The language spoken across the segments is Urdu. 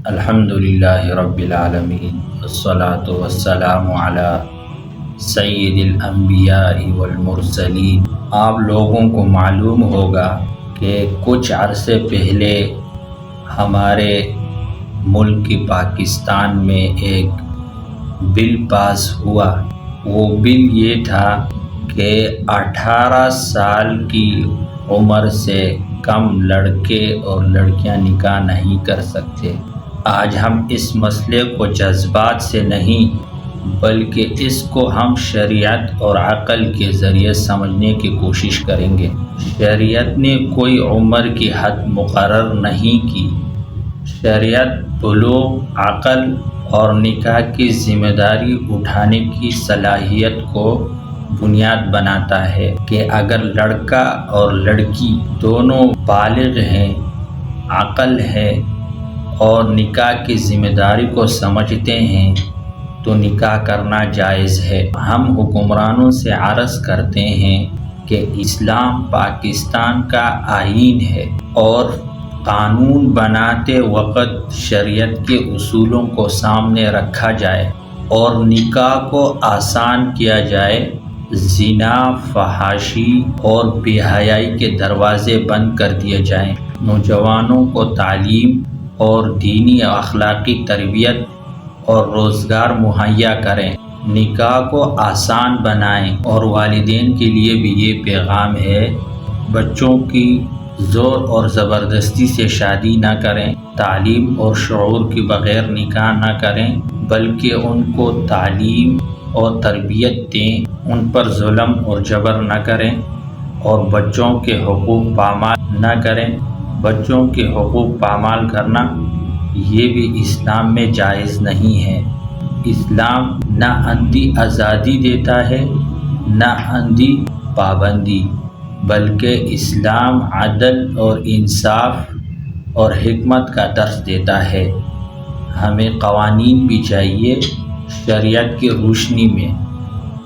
الحمد للہ رب العالمین والصلاة والسلام علی سید الانبیاء والمرسلین۔ آپ لوگوں کو معلوم ہوگا کہ کچھ عرصے پہلے ہمارے ملک پاکستان میں ایک بل پاس ہوا۔ وہ بل یہ تھا کہ 18 سال کی عمر سے کم لڑکے اور لڑکیاں نکاح نہیں کر سکتے۔ آج ہم اس مسئلے کو جذبات سے نہیں بلکہ اس کو ہم شریعت اور عقل کے ذریعے سمجھنے کی کوشش کریں گے۔ شریعت نے کوئی عمر کی حد مقرر نہیں کی۔ شریعت بلوغ، عقل اور نکاح کی ذمہ داری اٹھانے کی صلاحیت کو بنیاد بناتا ہے کہ اگر لڑکا اور لڑکی دونوں بالغ ہیں، عقل ہے اور نکاح کی ذمہ داری کو سمجھتے ہیں تو نکاح کرنا جائز ہے۔ ہم حکمرانوں سے عرض کرتے ہیں کہ اسلام پاکستان کا آئین ہے اور قانون بناتے وقت شریعت کے اصولوں کو سامنے رکھا جائے اور نکاح کو آسان کیا جائے۔ زنا، فحاشی اور بے حیائی کے دروازے بند کر دیے جائیں۔ نوجوانوں کو تعلیم اور دینی اخلاقی تربیت اور روزگار مہیا کریں۔ نکاح کو آسان بنائیں اور والدین کے لیے بھی یہ پیغام ہے، بچوں کی زور اور زبردستی سے شادی نہ کریں۔ تعلیم اور شعور کے بغیر نکاح نہ کریں بلکہ ان کو تعلیم اور تربیت دیں۔ ان پر ظلم اور جبر نہ کریں اور بچوں کے حقوق پامال نہ کریں۔ بچوں کے حقوق پامال کرنا یہ بھی اسلام میں جائز نہیں ہے۔ اسلام نہ اندھی آزادی دیتا ہے نہ اندھی پابندی، بلکہ اسلام عدل اور انصاف اور حکمت کا درس دیتا ہے۔ ہمیں قوانین بھی چاہیے شریعت کی روشنی میں۔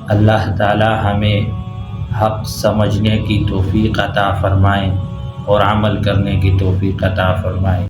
اللہ تعالی ہمیں حق سمجھنے کی توفیق عطا فرمائے اور عمل کرنے کی توفیق عطا فرمائے۔